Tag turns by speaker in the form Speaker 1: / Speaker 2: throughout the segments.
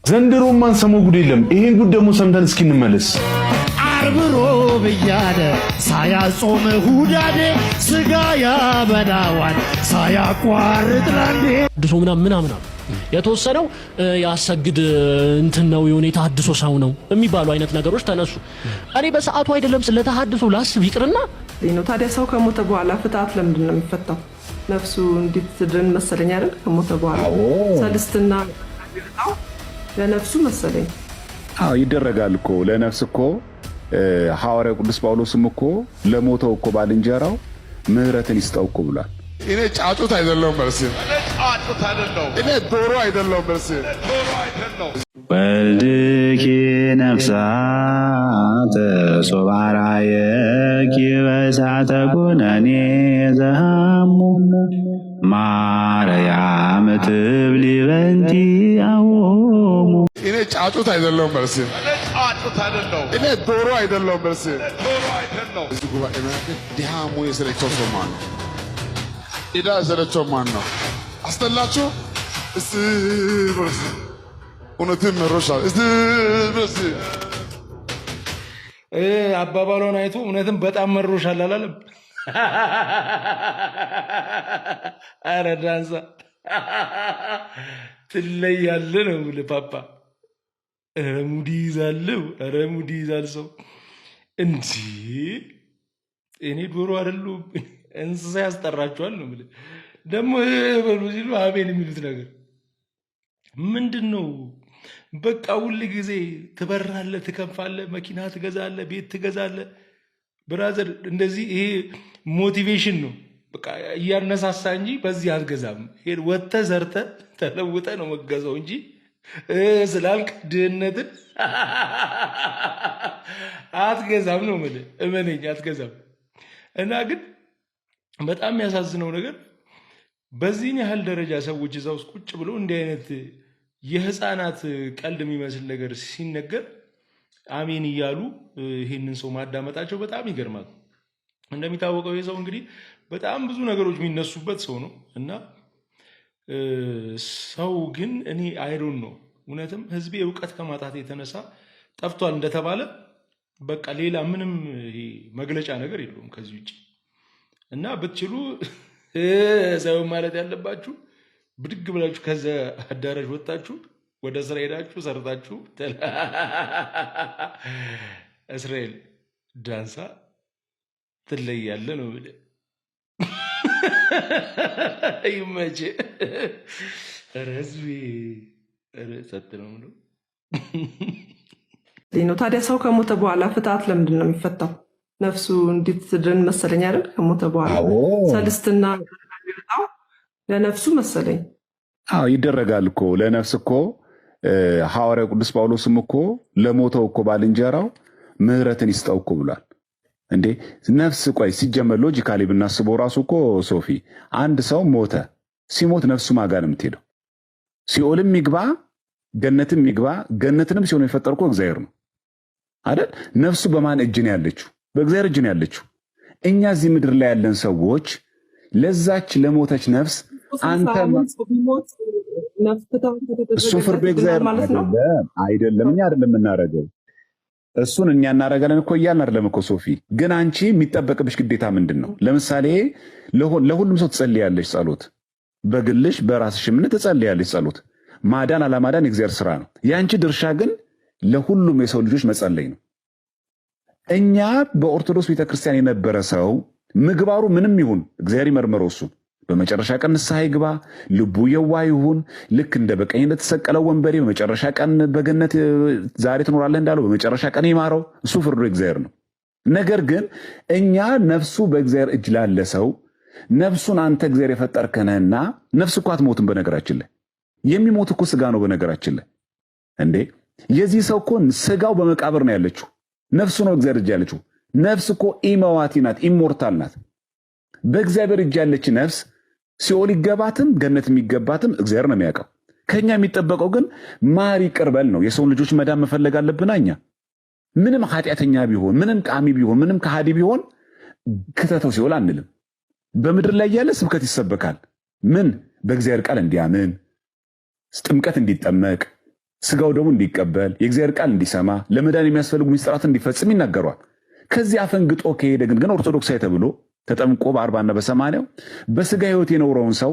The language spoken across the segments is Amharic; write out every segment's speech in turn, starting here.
Speaker 1: ዘንድሮ ማን ሰሞ ጉድ የለም። ይሄን ጉድ ደግሞ ሰምተን እስኪ እንመለስ።
Speaker 2: ዓርብ ሮብ እያለ ሳያጾም ሁዳዴ ስጋ ያበላዋል ሳያቋርጥ ላንዴ
Speaker 3: አድሶ ምናምን የተወሰነው ያሰግድ እንትን ነው የሁኔታ አድሶ ሰው ነው የሚባሉ አይነት ነገሮች ተነሱ። እኔ በሰዓቱ አይደለም ስለተሐድሶ ላስብ ይቅርና
Speaker 4: ነው። ታዲያ ሰው ከሞተ በኋላ ፍትሐት ለምንድን ነው የሚፈታው? ነፍሱ እንድትድን መሰለኝ አይደል? ከሞተ በኋላ ሰልስትና ለነፍሱ መሰለኝ።
Speaker 5: ይደረጋል እኮ ለነፍስ እኮ ሐዋርያው ቅዱስ ጳውሎስም እኮ ለሞተው እኮ ባልንጀራው ምህረትን ይስጠው እኮ ብሏል።
Speaker 6: እኔ ጫጩት አይደለሁም መልስ፣ እኔ ዶሮ አይደለሁም መልስ።
Speaker 7: ወልድኪ ነፍሳተ ሶባራየኪ በእሳተ ኩነኔ ዘሃሙ ማርያም ትብሊ በንቲ አዎሙ።
Speaker 6: እኔ ጫጩት አይደለሁም መልስ፣ እኔ ዶሮ አይደለሁም መልስ። እዚህ ጉባኤ ድሃሙ የሰለቸው ሰው ማን ነው? ኢዳ የሰለቸው ማን ነው? አስተላችሁ እስቲ ብርስ እውነትም መሮሻል እስቲ ብርስ
Speaker 1: አባባሏን አይቶ እውነትም በጣም መሮሻል አላለም? አረ ዳንሳ ትለያለህ ነው የምልህ ፓፓ። ኧረ ሙድ ይዛለው፣ ኧረ ሙድ ይዛል ሰው እንጂ እኔ ዶሮ አይደሉም እንስሳ ያስጠራቸዋል ነው የምልህ። ደግሞ በሉ ሲሉ አሜን የሚሉት ነገር ምንድን ነው? በቃ ሁል ጊዜ ትበራለህ፣ ትከንፋለህ፣ መኪና ትገዛለህ፣ ቤት ትገዛለህ። ብራዘር እንደዚህ ይሄ ሞቲቬሽን ነው በቃ እያነሳሳ እንጂ በዚህ አትገዛም። ወጥተህ ዘርተህ ተለውጠህ ነው መገዛው እንጂ ስላልክ ድህነትን አትገዛም ነው የምልህ። እመነኝ አትገዛም። እና ግን በጣም የሚያሳዝነው ነገር በዚህን ያህል ደረጃ ሰዎች እዛ ውስጥ ቁጭ ብሎ እንዲህ አይነት የህፃናት ቀልድ የሚመስል ነገር ሲነገር አሜን እያሉ ይህንን ሰው ማዳመጣቸው በጣም ይገርማል። እንደሚታወቀው ይህ ሰው እንግዲህ በጣም ብዙ ነገሮች የሚነሱበት ሰው ነው እና ሰው ግን እኔ አይሮን ነው እውነትም ህዝቤ እውቀት ከማጣት የተነሳ ጠፍቷል እንደተባለ በቃ ሌላ ምንም መግለጫ ነገር የለውም ከዚህ ውጭ። እና ብትችሉ ሰው ማለት ያለባችሁ ብድግ ብላችሁ ከዛ አዳራሽ ወጣችሁ ወደ ስራ ሄዳችሁ ሰርታችሁ እስራኤል ዳንሳ ትለያለህ ነው ብለህ ይመቼ። ኧረ ህዝቤ ኧረ ሰጥ ነው ነው።
Speaker 4: ታዲያ ሰው ከሞተ በኋላ ፍትሐት ለምንድን ነው የሚፈታው? ነፍሱ እንድትድን መሰለኝ አይደል? ከሞተ በኋላ ሰልስትና ለነፍሱ መሰለኝ።
Speaker 5: ይደረጋል እኮ ለነፍስ እኮ ሐዋርያው ቅዱስ ጳውሎስም እኮ ለሞተው እኮ ባልንጀራው ምህረትን ይስጠው እኮ ብሏል። እንዴ ነፍስ ቆይ ሲጀመር ሎጂካሊ ብናስበው ራሱ እኮ ሶፊ አንድ ሰው ሞተ፣ ሲሞት ነፍሱ ማጋ ነው የምትሄደው? ሲኦልም ይግባ ገነትም ይግባ፣ ገነትንም ሲሆን የፈጠረው እኮ እግዚአብሔር ነው አይደል? ነፍሱ በማን እጅ ነው ያለችው? በእግዚአብሔር እጅ ነው ያለችው። እኛ እዚህ ምድር ላይ ያለን ሰዎች ለዛች ለሞተች ነፍስ አንተ እሱ ፍርዱ እግዚአብሔር አይደለም፣ እኛ አይደለም የምናደርገው። እሱን እኛ እናደርጋለን እኮ እያልን አይደለም እኮ ሶፊ። ግን አንቺ የሚጠበቅብሽ ግዴታ ምንድን ነው? ለምሳሌ ለሁሉም ሰው ትጸልያለሽ ጸሎት፣ በግልሽ በራስሽ እምነት ትጸልያለሽ ጸሎት። ማዳን አለማዳን የእግዚአብሔር ስራ ነው። የአንቺ ድርሻ ግን ለሁሉም የሰው ልጆች መጸለይ ነው። እኛ በኦርቶዶክስ ቤተክርስቲያን የነበረ ሰው ምግባሩ ምንም ይሁን እግዚአብሔር ይመርምረው። እሱ በመጨረሻ ቀን ንስሐ ይግባ፣ ልቡ የዋህ ይሁን። ልክ እንደ በቀኝ እንደተሰቀለው ወንበዴ በመጨረሻ ቀን በገነት ዛሬ ትኖራለህ እንዳለው በመጨረሻ ቀን ይማረው። እሱ ፍርዱ እግዚአብሔር ነው። ነገር ግን እኛ ነፍሱ በእግዚአብሔር እጅ ላለ ሰው ነፍሱን አንተ እግዚአብሔር የፈጠርከነህና ነፍስ እኮ አትሞትም። በነገራችን ላይ የሚሞት እኮ ስጋ ነው። በነገራችን ላይ እንዴ የዚህ ሰው እኮ ስጋው በመቃብር ነው ያለችው፣ ነፍሱ ነው እግዚአብሔር እጅ ያለችው። ነፍስ እኮ ኢመዋቲ ናት፣ ኢሞርታል ናት። በእግዚአብሔር እጅ ያለች ነፍስ ሲኦል ይገባትም ገነት የሚገባትም እግዚአብሔር ነው የሚያውቀው። ከኛ የሚጠበቀው ግን ማር ይቅር በል ነው። የሰውን ልጆች መዳን መፈለግ አለብን። እኛ ምንም ኃጢአተኛ ቢሆን ምንም ቃሚ ቢሆን ምንም ከሃዲ ቢሆን ክተተው ሲኦል አንልም። በምድር ላይ ያለ ስብከት ይሰበካል። ምን በእግዚአብሔር ቃል እንዲያምን ጥምቀት እንዲጠመቅ ስጋው ደግሞ እንዲቀበል የእግዚአብሔር ቃል እንዲሰማ ለመዳን የሚያስፈልጉ ሚስጥራትን እንዲፈጽም ይናገሯል። ከዚህ አፈንግጦ ከሄደ ግን ኦርቶዶክሳዊ ተብሎ ተጠምቆ በ40 እና በ80 በስጋ ህይወት የኖረውን ሰው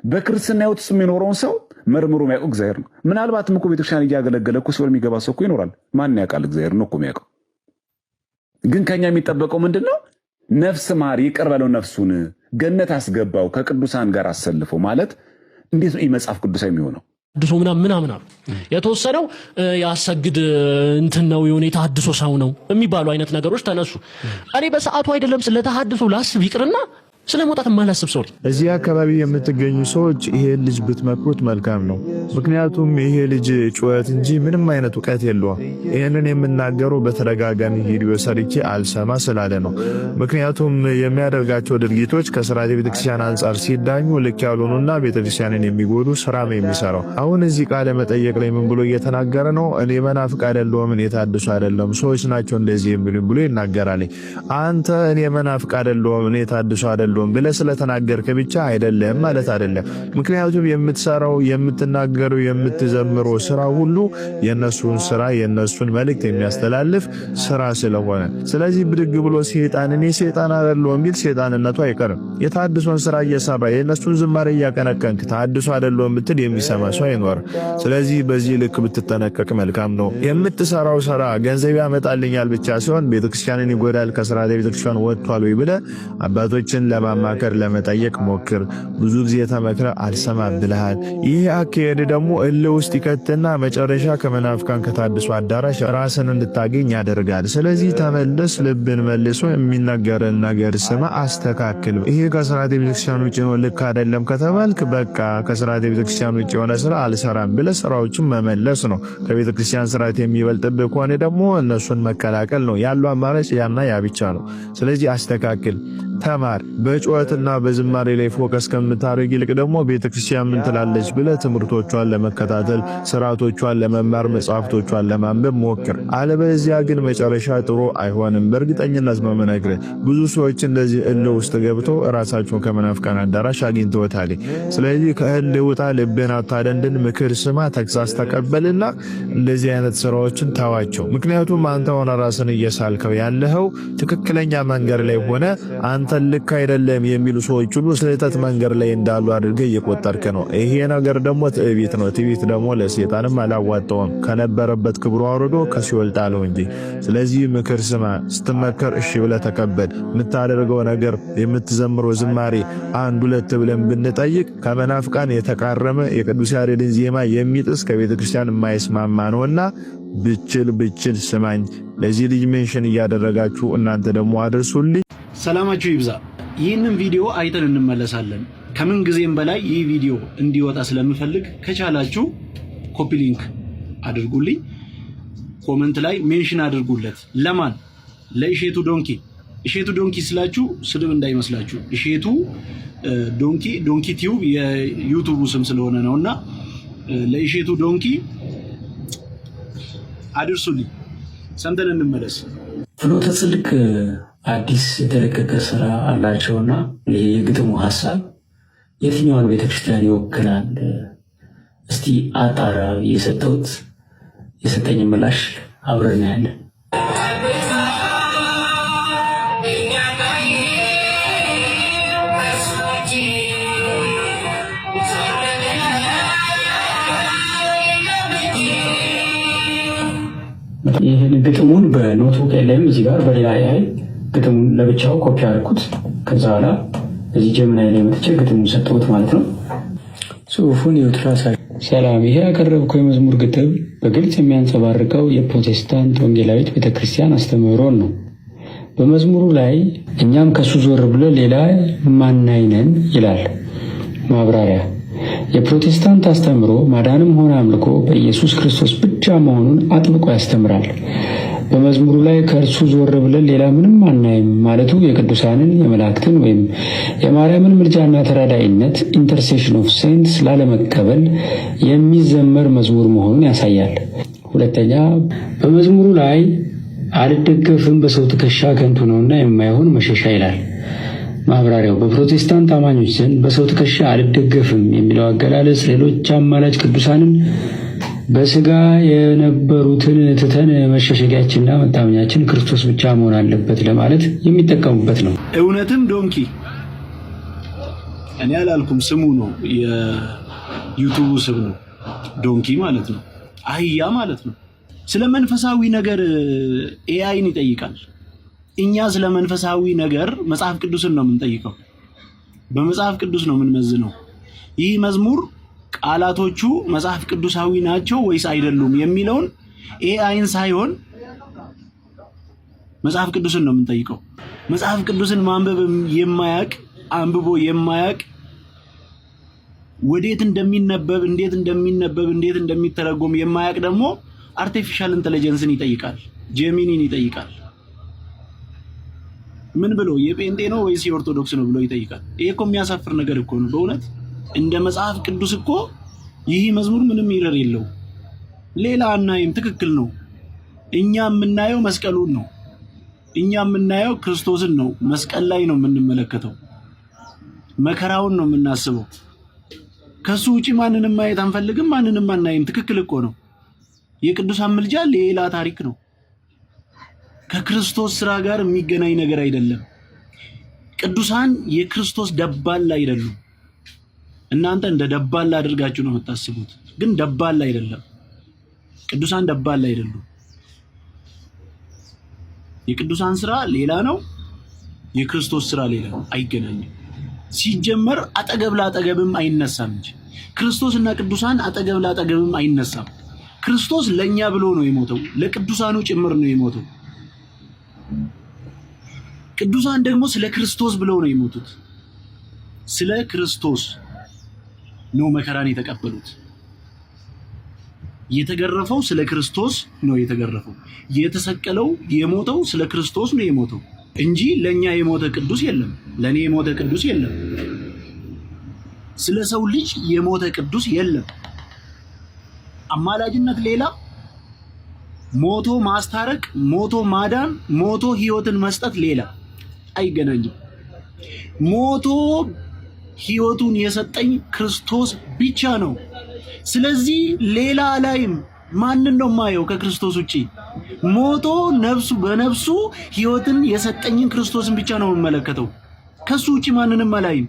Speaker 5: በክርስትና ህይወት ውስጥ የሚኖረውን ሰው መርምሮ የሚያውቀው እግዚአብሔር ነው። ምናልባትም እኮ ቤተክርስቲያን እያገለገለ እኮ ሲወል የሚገባ ሰው እኮ ይኖራል። ማን ያውቃል? እግዚአብሔር ነው እኮ የሚያውቀው። ግን ከኛ የሚጠበቀው ምንድነው? ነፍስ ማር ይቅር በለው፣ ነፍሱን ገነት አስገባው፣ ከቅዱሳን ጋር አሰልፈው ማለት እንዴት ነው መጽሐፍ ቅዱሳዊ የሚሆነው?
Speaker 3: አድሶ ምናምን አሉ የተወሰነው ያሰግድ እንትን ነው የሁኔታ አድሶ ሰው ነው የሚባሉ አይነት ነገሮች ተነሱ። እኔ በሰዓቱ አይደለም ስለተሐድሶ ላስብ ይቅርና ስለመውጣት ማላስብ ሰው።
Speaker 8: እዚህ አካባቢ የምትገኙ ሰዎች ይሄ ልጅ ብትመክሩት መልካም ነው። ምክንያቱም ይሄ ልጅ ጩኸት እንጂ ምንም አይነት እውቀት የለውም። ይሄንን የምናገረው በተደጋጋሚ ቪዲዮ ሰርቼ አልሰማ ስላለ ነው። ምክንያቱም የሚያደርጋቸው ድርጊቶች ከሥርዓተ ቤተክርስቲያን አንጻር ሲዳኙ ልክ ያልሆኑና ቤተክርስቲያንን የሚጎዱ ስራ ነው የሚሰራው። አሁን እዚህ ቃለ መጠየቅ ላይ ምን ብሎ እየተናገረ ነው? እኔ መናፍቅ አይደለሁም፣ እኔ ታድሶ አይደለም፣ ሰዎች ናቸው እንደዚህ የሚሉኝ ብሎ ይናገራል። አንተ እኔ መናፍቅ አይደለሁም፣ እኔ ታድሶ አይደለም ብለህ ስለተናገርክ ብቻ አይደለም ማለት አይደለም። ምክንያቱም የምትሰራው የምትናገረው የምትዘምረው ስራ ሁሉ የነሱን ስራ የነሱን መልእክት የሚያስተላልፍ ስራ ስለሆነ፣ ስለዚህ ብድግ ብሎ ሰይጣን እኔ ሰይጣን አይደለሁም ቢል ሰይጣንነቱ አይቀርም። የታድሶን ስራ እየሰራ የነሱን ዝማሬ እያቀነቀንክ ታድሶ አይደለሁም ብትል የሚሰማ ሰው አይኖርም። ስለዚህ በዚህ ልክ ብትጠነቀቅ መልካም ነው። የምትሰራው ስራ ገንዘብ ያመጣልኛል ብቻ ሲሆን ቤተክርስቲያንን ይጎዳል፣ ከሥርዓተ ቤተክርስቲያን ወጥቷል ወይ ብለህ አባቶችን ለማማከር ለመጠየቅ ሞክር። ብዙ ጊዜ ተመክረ አልሰማ ብለሃል። ይህ አካሄድ ደግሞ እልህ ውስጥ ይከትና መጨረሻ ከመናፍቃን ከታድሶ አዳራሽ ራስን እንድታገኝ ያደርጋል። ስለዚህ ተመለስ፣ ልብን መልሶ የሚነገርን ነገር ስማ፣ አስተካክል። ይሄ ከሥርዓተ ቤተክርስቲያን ውጭ ነው ልክ አይደለም ከተባልክ በቃ ከሥርዓተ ቤተክርስቲያን ውጭ የሆነ ስራ አልሰራም ብለህ ስራዎችን መመለስ ነው። ከቤተክርስቲያን ስርዓት የሚበልጥብህ ከሆነ ደግሞ እነሱን መከላከል ነው ያለው አማራጭ፣ ያና ያ ብቻ ነው። ስለዚህ አስተካክል፣ ተማር። በጩኸትና በዝማሬ ላይ ፎከስ ከምታደርግ ይልቅ ደግሞ ቤተክርስቲያን ምን ትላለች ብለህ ትምህርቶቿን ለመከታተል ስርዓቶቿን ለመማር መጽሐፍቶቿን ለማንበብ ሞክር። አለበለዚያ ግን መጨረሻ ጥሩ አይሆንም። በእርግጠኝነት ነው የምነግርህ። ብዙ ሰዎች እንደዚህ እልህ ውስጥ ገብተው ራሳቸውን ከመናፍቃን አዳራሽ አግኝተውታል። ስለዚህ ከእልህ ውጣ፣ ልብን አታደንድን፣ ምክር ስማ፣ ተግሳጽ ተቀበልና እንደዚህ አይነት ስራዎችን ተዋቸው። ምክንያቱም አንተ ሆነ ራስን እየሳልከው ያለኸው ትክክለኛ መንገድ ላይ ሆነ አንተ ልክ አይደለም የሚሉ ሰዎች ሁሉ ስህተት መንገድ ላይ እንዳሉ አድርገህ እየቆጠርክ ነው። ይሄ ነገር ደግሞ ትዕቢት ነው። ትዕቢት ደግሞ ለሰይጣንም አላዋጣውም። ከነበረበት ክብሩ አውርዶ ከሲኦል ጣለው እንጂ። ስለዚህ ምክር ስማ፣ ስትመከር እሺ ብለህ ተቀበል። የምታደርገው ነገር የምትዘምረው ዝማሬ አንድ ሁለት ብለን ብንጠይቅ ከመናፍቃን የተቃረመ የቅዱስ ያሬድን ዜማ የሚጥስ ከቤተ ክርስቲያን የማይስማማ ነውና ብችል ስማኝ። ለዚህ ልጅ ሜንሽን እያደረጋችሁ እናንተ ደግሞ አድርሱልኝ።
Speaker 9: ሰላማችሁ ይብዛ። ይህንን ቪዲዮ አይተን እንመለሳለን። ከምን ጊዜም በላይ ይህ ቪዲዮ እንዲወጣ ስለምፈልግ ከቻላችሁ ኮፒ ሊንክ አድርጉልኝ፣ ኮመንት ላይ ሜንሽን አድርጉለት። ለማን? ለእሼቱ ዶንኪ። እሼቱ ዶንኪ ስላችሁ ስድብ እንዳይመስላችሁ። እሼቱ ዶንኪ ቲዩብ የዩቲዩብ ስም ስለሆነ ነውና ለእሼቱ ዶንኪ አድርሱልኝ። ሰምተን እንመለስ።
Speaker 10: ፍኖተ ጽድቅ አዲስ የተለቀቀ ስራ አላቸውና ይሄ የግጥሙ ሀሳብ የትኛውን ቤተክርስቲያን ይወክላል? እስቲ አጣራ የሰጠኝ ምላሽ አብረን ያለን። ይህን ግጥሙን በኖትቡክ ላይም እዚህ ጋር በሌላ ያህል ግጥሙን ለብቻው ኮፒ አድርኩት። ከዛ በኋላ እዚህ ጀምናይ ላይ መጥቼ ግጥሙን ሰጠሁት ማለት ነው። ጽሁፉን ይውትራሳ ሰላም። ይሄ ያቀረብከው የመዝሙር ግጥም በግልጽ የሚያንጸባርቀው የፕሮቴስታንት ወንጌላዊት ቤተክርስቲያን አስተምህሮን ነው። በመዝሙሩ ላይ እኛም ከሱ ዞር ብሎ ሌላ ማናይነን ይላል። ማብራሪያ የፕሮቴስታንት አስተምህሮ ማዳንም ሆነ አምልኮ በኢየሱስ ክርስቶስ ብቻ መሆኑን አጥብቆ ያስተምራል። በመዝሙሩ ላይ ከእርሱ ዞር ብለን ሌላ ምንም አናይም ማለቱ የቅዱሳንን የመላእክትን ወይም የማርያምን ምልጃና ተራዳኢነት ኢንተርሴሽን ኦፍ ሴንትስ ላለመቀበል የሚዘመር መዝሙር መሆኑን ያሳያል። ሁለተኛ፣ በመዝሙሩ ላይ አልደገፍም በሰው ትከሻ ከንቱ ነውና የማይሆን መሸሻ ይላል። ማብራሪያው በፕሮቴስታንት አማኞች ዘንድ በሰው ትከሻ አልደገፍም የሚለው አገላለጽ ሌሎች አማላጅ ቅዱሳንን በስጋ የነበሩትን ትተን መሸሸጊያችንና መታመኛችን ክርስቶስ ብቻ መሆን አለበት ለማለት የሚጠቀሙበት ነው።
Speaker 9: እውነትም ዶንኪ እኔ አላልኩም፣ ስሙ ነው፣ የዩቲዩብ ስም ነው። ዶንኪ ማለት ነው አህያ ማለት ነው። ስለ መንፈሳዊ ነገር ኤአይን ይጠይቃል። እኛ ስለ መንፈሳዊ ነገር መጽሐፍ ቅዱስን ነው የምንጠይቀው። በመጽሐፍ ቅዱስ ነው የምንመዝነው። ይህ መዝሙር ቃላቶቹ መጽሐፍ ቅዱሳዊ ናቸው ወይስ አይደሉም የሚለውን ኤአይን ሳይሆን መጽሐፍ ቅዱስን ነው የምንጠይቀው። መጽሐፍ ቅዱስን ማንበብ የማያቅ አንብቦ የማያቅ ወዴት እንደሚነበብ እንዴት እንደሚተረጎም የማያቅ ደግሞ አርቲፊሻል ኢንተለጀንስን ይጠይቃል፣ ጄሚኒን ይጠይቃል። ምን ብሎ የጴንጤ ነው ወይስ የኦርቶዶክስ ነው ብሎ ይጠይቃል። ይሄ እኮ የሚያሳፍር ነገር እኮ ነው በእውነት። እንደ መጽሐፍ ቅዱስ እኮ ይህ መዝሙር ምንም ይረር የለው። ሌላ አናይም። ትክክል ነው። እኛ የምናየው መስቀሉን ነው። እኛ የምናየው ክርስቶስን ነው። መስቀል ላይ ነው የምንመለከተው። መከራውን ነው የምናስበው። ከሱ ውጪ ማንንም ማየት አንፈልግም፣ ማንንም አናይም። ትክክል እኮ ነው። የቅዱሳን ምልጃ ሌላ ታሪክ ነው። ከክርስቶስ ስራ ጋር የሚገናኝ ነገር አይደለም። ቅዱሳን የክርስቶስ ደባል አይደሉም። እናንተ እንደ ደባል አድርጋችሁ ነው የምታስቡት፣ ግን ደባል አይደለም። ቅዱሳን ደባል አይደሉም። የቅዱሳን ስራ ሌላ ነው፣ የክርስቶስ ስራ ሌላ ነው። አይገናኝም። ሲጀመር አጠገብ ላጠገብም አይነሳም እንጂ ክርስቶስና ቅዱሳን አጠገብ ላጠገብም አይነሳም። ክርስቶስ ለኛ ብሎ ነው የሞተው፣ ለቅዱሳኑ ጭምር ነው የሞተው። ቅዱሳን ደግሞ ስለ ክርስቶስ ብለው ነው የሞቱት። ስለ ክርስቶስ ነው መከራን የተቀበሉት። የተገረፈው ስለ ክርስቶስ ነው የተገረፈው። የተሰቀለው የሞተው ስለ ክርስቶስ ነው የሞተው እንጂ ለኛ የሞተ ቅዱስ የለም፣ ለኔ የሞተ ቅዱስ የለም፣ ስለ ሰው ልጅ የሞተ ቅዱስ የለም። አማላጅነት ሌላ፣ ሞቶ ማስታረቅ፣ ሞቶ ማዳን፣ ሞቶ ህይወትን መስጠት ሌላ። አይገናኝም። ሞቶ ህይወቱን የሰጠኝ ክርስቶስ ብቻ ነው። ስለዚህ ሌላ ላይም ማንን ነው ማየው ከክርስቶስ ውጪ? ሞቶ ነፍሱ በነፍሱ ህይወትን የሰጠኝን ክርስቶስን ብቻ ነው የምመለከተው። ከሱ ውጪ ማንንም አላይም።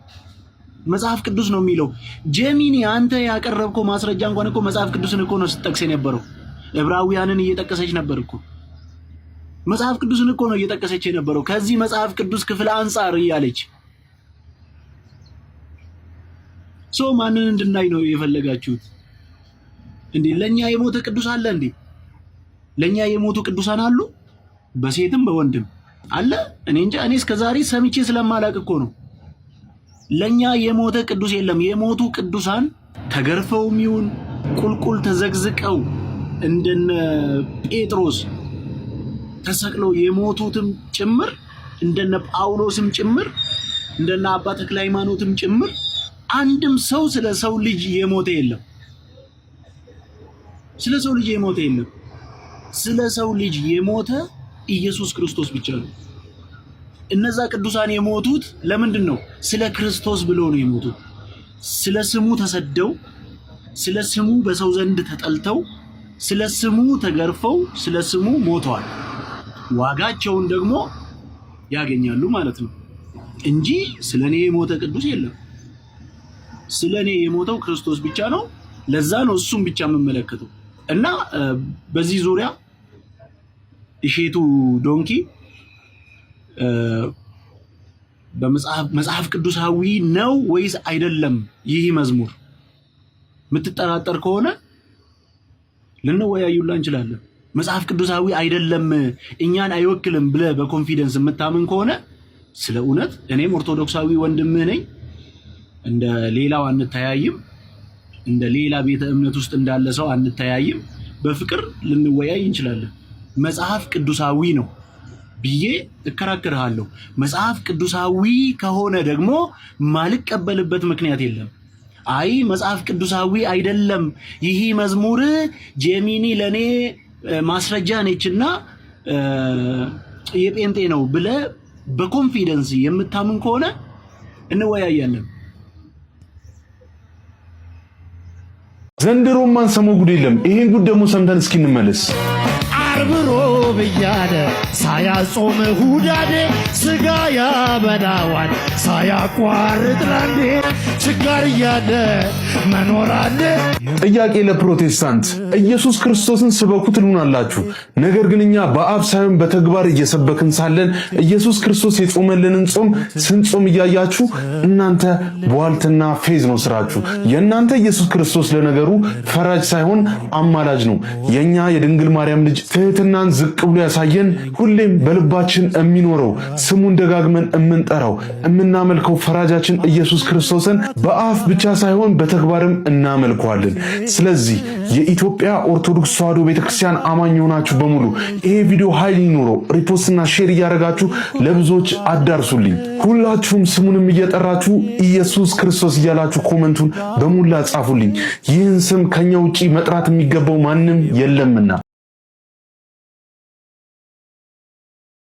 Speaker 9: መጽሐፍ ቅዱስ ነው የሚለው። ጄሚኒ አንተ ያቀረብከው ማስረጃ እንኳን እኮ መጽሐፍ ቅዱስን እኮ ነው ስትጠቅስ የነበረው። ዕብራውያንን እየጠቀሰች ነበር እኮ። መጽሐፍ ቅዱስን እኮ ነው እየጠቀሰች የነበረው ከዚህ መጽሐፍ ቅዱስ ክፍል አንጻር እያለች። ሰው ማንን እንድናይ ነው የፈለጋችሁት እንዴ? ለኛ የሞተ ቅዱስ አለ እንዴ? ለኛ የሞቱ ቅዱሳን አሉ፣ በሴትም በወንድም አለ። እኔ እንጃ፣ እኔ እስከዛሬ ሰምቼ ስለማላቅ እኮ ነው። ለኛ የሞተ ቅዱስ የለም። የሞቱ ቅዱሳን ተገርፈውም ይሁን ቁልቁል ተዘግዝቀው እንደነ ጴጥሮስ ተሰቅለው የሞቱትም ጭምር እንደነ ጳውሎስም ጭምር እንደነ አባ ተክለ ሃይማኖትም ጭምር አንድም ሰው ስለ ሰው ልጅ የሞተ የለም። ስለ ሰው ልጅ የሞተ የለም። ስለ ሰው ልጅ የሞተ ኢየሱስ ክርስቶስ ብቻ ነው። እነዛ ቅዱሳን የሞቱት ለምንድን ነው? ስለ ክርስቶስ ብለው ነው የሞቱት። ስለ ስሙ ተሰደው፣ ስለ ስሙ በሰው ዘንድ ተጠልተው፣ ስለ ስሙ ተገርፈው፣ ስለ ስሙ ሞተዋል። ዋጋቸውን ደግሞ ያገኛሉ ማለት ነው እንጂ ስለኔ የሞተ ቅዱስ የለም። ስለኔ የሞተው ክርስቶስ ብቻ ነው። ለዛ ነው እሱም ብቻ የምመለከተው። እና በዚህ ዙሪያ እሼቱ ዶንኪ በመጽሐፍ ቅዱሳዊ ነው ወይስ አይደለም ይህ መዝሙር የምትጠራጠር ከሆነ ልንወያዩላ እንችላለን። መጽሐፍ ቅዱሳዊ አይደለም እኛን አይወክልም ብለህ በኮንፊደንስ የምታምን ከሆነ ስለ እውነት እኔም ኦርቶዶክሳዊ ወንድምህ ነኝ። እንደ ሌላው አንተያይም። እንደ ሌላ ቤተ እምነት ውስጥ እንዳለ ሰው አንተያይም። በፍቅር ልንወያይ እንችላለን። መጽሐፍ ቅዱሳዊ ነው ብዬ እከራከርሃለሁ። መጽሐፍ ቅዱሳዊ ከሆነ ደግሞ ማልቀበልበት ምክንያት የለም። አይ መጽሐፍ ቅዱሳዊ አይደለም ይህ መዝሙር ጄሚኒ ለኔ ማስረጃ ነችና የጴንጤ ነው ብለህ በኮንፊደንስ የምታምን ከሆነ እንወያያለን።
Speaker 11: ዘንድሮም ማንሰማው ጉድ የለም። ይሄን ጉድ ደግሞ ሰምተን እስኪ እንመለስ።
Speaker 2: ዓርብ ሮብ እያለ ሳያጾም ሁዳዴ ስጋ ያበላዋል ሳያቋርጥ ላንዴ ችጋር እያለ መኖር አለ።
Speaker 11: ጥያቄ ለፕሮቴስታንት ኢየሱስ ክርስቶስን ስበኩ ትሉናላችሁ። ነገር ግን እኛ በአፍ ሳይሆን በተግባር እየሰበክን ሳለን ኢየሱስ ክርስቶስ የጾመልንን ጾም ስንጾም እያያችሁ እናንተ ቧልትና ፌዝ ነው ስራችሁ። የእናንተ ኢየሱስ ክርስቶስ ለነገሩ ፈራጅ ሳይሆን አማላጅ ነው። የኛ የድንግል ማርያም ልጅ ትህትናን ዝቅ ብሎ ያሳየን ሁሌም በልባችን የሚኖረው ስሙን ደጋግመን የምንጠራው የምናመልከው ፈራጃችን ኢየሱስ ክርስቶስን በአፍ ብቻ ሳይሆን በተግባርም እናመልከዋለን። ስለዚህ የኢትዮጵያ ኦርቶዶክስ ተዋሕዶ ቤተክርስቲያን አማኝ የሆናችሁ በሙሉ ይሄ ቪዲዮ ኃይል ይኖረው ሪፖስትና ሼር እያደረጋችሁ ለብዙዎች አዳርሱልኝ። ሁላችሁም ስሙንም እየጠራችሁ ኢየሱስ ክርስቶስ እያላችሁ ኮመንቱን በሙላ ጻፉልኝ። ይህን ስም ከኛ ውጪ መጥራት የሚገባው ማንም የለምና